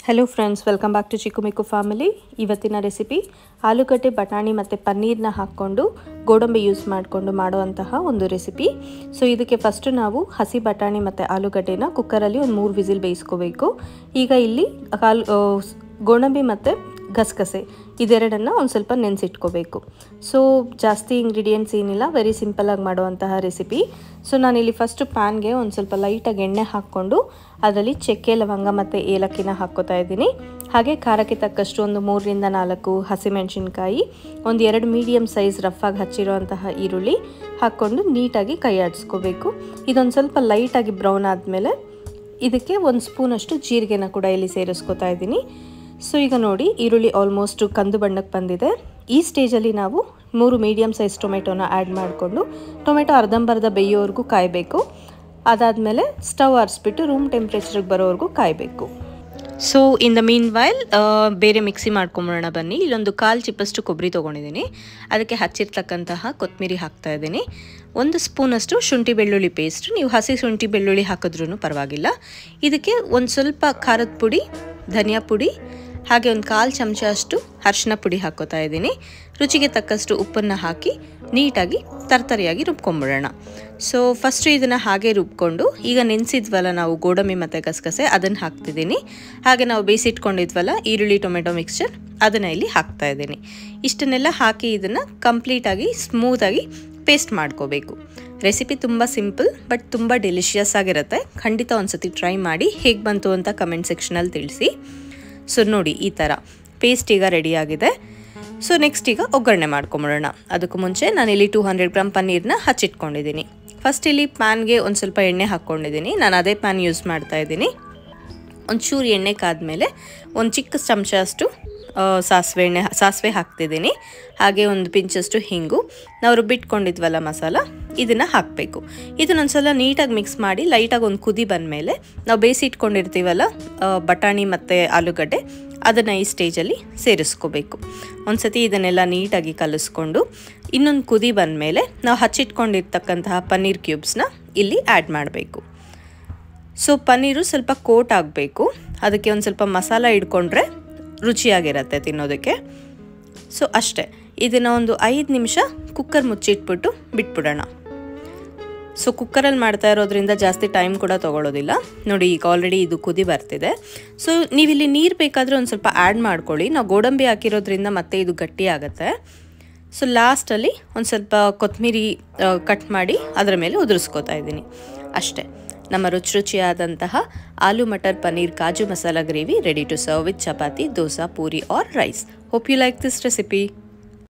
Hello friends welcome back to Chikku Mikku family. ಇವತ್ತಿನ recipe ಆಲೂಗಡ್ಡೆ ಬಟಾಣಿ ಮತ್ತು ಪನ್ನೀರ್ನ ಹಾಕ್ಕೊಂಡು ಗೋಡಂಬಿ ಯೂಸ್ ಮಾಡಿಕೊಂಡು ಮಾಡುವಂತಹ ಒಂದು ರೆಸಿಪಿ। ಸೊ ಇದಕ್ಕೆ ಫಸ್ಟ್ ನಾವು ಹಸಿ ಬಟಾಣಿ ಮತ್ತು ಆಲೂಗಡ್ಡೆನ ಕುಕ್ಕರಲ್ಲಿ ಒಂದು 3 ವಿಸಿಲ್ ಬೇಯಿಸ್ಕೋಬೇಕು। ಈಗ ಇಲ್ಲಿ ಗೋಡಂಬಿ ಮತ್ತು ಗಸಗಸೆ ಇದೆರಡನ್ನು ಒಂದು ಸ್ವಲ್ಪ ನೆನೆಸಿಟ್ಕೋಬೇಕು। ಸೊ ಜಾಸ್ತಿ ಇಂಗ್ರೀಡಿಯೆಂಟ್ಸ್ ಏನಿಲ್ಲ, ವೆರಿ ಸಿಂಪಲ್ ಆಗಿ ಮಾಡುವಂತಹ ರೆಸಿಪಿ। ಸೊ ನಾನಿಲ್ಲಿ ಫಸ್ಟ್ ಪ್ಯಾನ್ಗೆ ಒಂದು ಸ್ವಲ್ಪ ಲೈಟಾಗಿ ಎಣ್ಣೆ ಹಾಕ್ಕೊಂಡು ಅದರಲ್ಲಿ ಚಕ್ಕೆ ಲವಂಗ ಮತ್ತು ಏಲಕ್ಕಿನ ಹಾಕ್ಕೋತಾ ಇದ್ದೀನಿ। ಹಾಗೆ ಖಾರಕ್ಕೆ ತಕ್ಕಷ್ಟು ಒಂದು 3 ರಿಂದ 4 ಹಸಿಮೆಣಸಿನಕಾಯಿ, ಒಂದು 2 ಮೀಡಿಯಮ್ ಸೈಜ್ ರಫಾಗಿ ಹಚ್ಚಿರುವಂತಹ ಈರುಳ್ಳಿ ಹಾಕ್ಕೊಂಡು ನೀಟಾಗಿ ಕೈ ಆಡಿಸ್ಕೋಬೇಕು। ಇದೊಂದು ಸ್ವಲ್ಪ ಲೈಟಾಗಿ ಬ್ರೌನ್ ಆದಮೇಲೆ ಇದಕ್ಕೆ 1 ಸ್ಪೂನಷ್ಟು ಜೀರಿಗೆನ ಕೂಡ ಇಲ್ಲಿ ಸೇರಿಸ್ಕೋತಾ ಇದ್ದೀನಿ। ಸೊ ಈಗ ನೋಡಿ ಈರುಳ್ಳಿ ಆಲ್ಮೋಸ್ಟ್ ಕಂದು ಬಣ್ಣಕ್ಕೆ ಬಂದಿದೆ। ಈ ಸ್ಟೇಜಲ್ಲಿ ನಾವು 3 ಮೀಡಿಯಮ್ ಸೈಜ್ ಟೊಮೆಟೊನ ಆ್ಯಡ್ ಮಾಡಿಕೊಂಡು ಟೊಮೆಟೊ ಅರ್ಧಂಬರ್ಧ ಬೇಯೋವರೆಗೂ ಕಾಯಬೇಕು। ಅದಾದಮೇಲೆ ಸ್ಟವ್ ಆರಿಸ್ಬಿಟ್ಟು ರೂಮ್ ಟೆಂಪ್ರೇಚರ್ಗೆ ಬರೋವರೆಗೂ ಕಾಯಬೇಕು। So in the mean while ಬೇರೆ ಮಿಕ್ಸಿ ಮಾಡ್ಕೊಂಬಿಡೋಣ ಬನ್ನಿ। ಇಲ್ಲೊಂದು 1/4 ಚಿಪ್ಪಷ್ಟು ಕೊಬ್ಬರಿ ತೊಗೊಂಡಿದ್ದೀನಿ, ಅದಕ್ಕೆ ಹಚ್ಚಿರ್ತಕ್ಕಂತಹ ಕೊತ್ತಂಬರಿ ಹಾಕ್ತಾ ಇದ್ದೀನಿ। 1 ಸ್ಪೂನಷ್ಟು ಶುಂಠಿ ಬೆಳ್ಳುಳ್ಳಿ ಪೇಸ್ಟ್, ನೀವು ಹಸಿ ಶುಂಠಿ ಬೆಳ್ಳುಳ್ಳಿ ಹಾಕಿದ್ರೂ ಪರವಾಗಿಲ್ಲ। ಇದಕ್ಕೆ ಒಂದು ಸ್ವಲ್ಪ ಖಾರದ ಪುಡಿ, ಧನಿಯಾ ಪುಡಿ, ಹಾಗೆ ಒಂದು 1/4 ಚಮಚ ಅಷ್ಟು ಅರಿಶಿನ ಪುಡಿ ಹಾಕ್ಕೋತಾ ಇದ್ದೀನಿ। ರುಚಿಗೆ ತಕ್ಕಷ್ಟು ಉಪ್ಪನ್ನು ಹಾಕಿ ನೀಟಾಗಿ ತರ್ತರಿಯಾಗಿ ರುಬ್ಕೊಂಬಿಡೋಣ। ಸೊ ಫಸ್ಟು ಇದನ್ನು ಹಾಗೆ ರುಬ್ಕೊಂಡು ಈಗ ನೆನೆಸಿದ್ವಲ್ಲ ನಾವು ಗೋಡಂಬಿ ಮತ್ತು ಗಸಗಸೆ ಅದನ್ನು ಹಾಕ್ತಿದ್ದೀನಿ। ಹಾಗೆ ನಾವು ಬೇಯಿಸಿಟ್ಕೊಂಡಿದ್ವಲ್ಲ ಈರುಳ್ಳಿ ಟೊಮೆಟೊ ಮಿಕ್ಸ್ಚರ್ ಅದನ್ನು ಇಲ್ಲಿ ಹಾಕ್ತಾ ಇದ್ದೀನಿ। ಇಷ್ಟನ್ನೆಲ್ಲ ಹಾಕಿ ಇದನ್ನು ಕಂಪ್ಲೀಟಾಗಿ ಸ್ಮೂತಾಗಿ ಪೇಸ್ಟ್ ಮಾಡ್ಕೋಬೇಕು। ರೆಸಿಪಿ ತುಂಬ ಸಿಂಪಲ್ ಬಟ್ ತುಂಬ ಡೆಲಿಷಿಯಸ್ ಆಗಿರುತ್ತೆ। ಖಂಡಿತ ಒಂದ್ಸತಿ ಟ್ರೈ ಮಾಡಿ, ಹೇಗೆ ಬಂತು ಅಂತ ಕಮೆಂಟ್ ಸೆಕ್ಷನಲ್ಲಿ ತಿಳಿಸಿ। ಸೊ ನೋಡಿ ಈ ಥರ ಪೇಸ್ಟ್ ಈಗ ರೆಡಿಯಾಗಿದೆ। ಸೊ ನೆಕ್ಸ್ಟ್ ಈಗ ಒಗ್ಗರಣೆ ಮಾಡ್ಕೊಂಬಿಡೋಣ। ಅದಕ್ಕೂ ಮುಂಚೆ ನಾನಿಲ್ಲಿ 200 ಗ್ರಾಮ್ ಪನ್ನೀರನ್ನ ಹಚ್ಚಿಟ್ಕೊಂಡಿದ್ದೀನಿ। ಫಸ್ಟ್ ಇಲ್ಲಿ ಪ್ಯಾನ್ಗೆ ಒಂದು ಸ್ವಲ್ಪ ಎಣ್ಣೆ ಹಾಕ್ಕೊಂಡಿದ್ದೀನಿ, ನಾನು ಅದೇ ಪ್ಯಾನ್ ಯೂಸ್ ಮಾಡ್ತಾ ಇದ್ದೀನಿ। ಒಂಚೂರು ಎಣ್ಣೆ ಕಾದ್ಮೇಲೆ ಒಂದು ಚಿಕ್ಕ ಚಮಚ ಅಷ್ಟು ಸಾಸಿವೆ ಹಾಕ್ತಿದ್ದೀನಿ, ಹಾಗೆ ಒಂದು ಪಿಂಚಷ್ಟು ಹಿಂಗು, ನಾವು ರುಬ್ಬಿಟ್ಕೊಂಡಿದ್ವಲ್ಲ ಮಸಾಲ ಇದನ್ನು ಹಾಕಬೇಕು। ಇದನ್ನೊಂದ್ಸಲ ನೀಟಾಗಿ ಮಿಕ್ಸ್ ಮಾಡಿ ಲೈಟಾಗಿ ಒಂದು ಕುದಿ ಬಂದಮೇಲೆ ನಾವು ಬೇಯಿಸಿಟ್ಕೊಂಡಿರ್ತೀವಲ್ಲ ಬಟಾಣಿ ಮತ್ತು ಆಲೂಗಡ್ಡೆ ಅದನ್ನು ಈ ಸ್ಟೇಜಲ್ಲಿ ಸೇರಿಸ್ಕೋಬೇಕು। ಒಂದು ಸತಿ ಇದನ್ನೆಲ್ಲ ನೀಟಾಗಿ ಕಲಿಸ್ಕೊಂಡು ಇನ್ನೊಂದು ಕುದಿ ಬಂದಮೇಲೆ ನಾವು ಹಚ್ಚಿಟ್ಕೊಂಡಿರ್ತಕ್ಕಂತಹ ಪನ್ನೀರ್ ಕ್ಯೂಬ್ಸ್ನ ಇಲ್ಲಿ ಆ್ಯಡ್ ಮಾಡಬೇಕು। ಸೊ ಪನ್ನೀರು ಸ್ವಲ್ಪ ಕೋಟ್ ಆಗಬೇಕು, ಅದಕ್ಕೆ ಒಂದು ಸ್ವಲ್ಪ ಮಸಾಲ ಇಟ್ಕೊಂಡ್ರೆ ರುಚಿಯಾಗಿರುತ್ತೆ ತಿನ್ನೋದಕ್ಕೆ। ಸೊ ಅಷ್ಟೇ, ಇದನ್ನು ಒಂದು 5 ನಿಮಿಷ ಕುಕ್ಕರ್ ಮುಚ್ಚಿಟ್ಬಿಟ್ಟು ಬಿಟ್ಬಿಡೋಣ। ಸೊ ಕುಕ್ಕರಲ್ಲಿ ಮಾಡ್ತಾ ಇರೋದ್ರಿಂದ ಜಾಸ್ತಿ ಟೈಮ್ ಕೂಡ ತೊಗೊಳ್ಳೋದಿಲ್ಲ। ನೋಡಿ ಈಗ ಆಲ್ರೆಡಿ ಇದು ಕುದಿ ಬರ್ತಿದೆ। ಸೊ ನೀವಿಲ್ಲಿ ನೀರು ಬೇಕಾದರೆ ಒಂದು ಸ್ವಲ್ಪ ಆ್ಯಡ್ ಮಾಡ್ಕೊಳ್ಳಿ, ನಾವು ಗೋಡಂಬಿ ಹಾಕಿರೋದ್ರಿಂದ ಮತ್ತೆ ಇದು ಗಟ್ಟಿ ಆಗುತ್ತೆ। ಸೊ ಲಾಸ್ಟಲ್ಲಿ ಒಂದು ಸ್ವಲ್ಪ ಕೊತ್ತಂಬರಿ ಕಟ್ ಮಾಡಿ ಅದರ ಮೇಲೆ ಉದುರಿಸ್ಕೋತಾ ಇದ್ದೀನಿ। ಅಷ್ಟೇ, ನಮ್ಮ ರುಚಿಯಾದಂತಹ ಆಲೂ matar paneer kaju masala gravy ready to serve with chapati, dosa, puri or rice. Hope you like this recipe.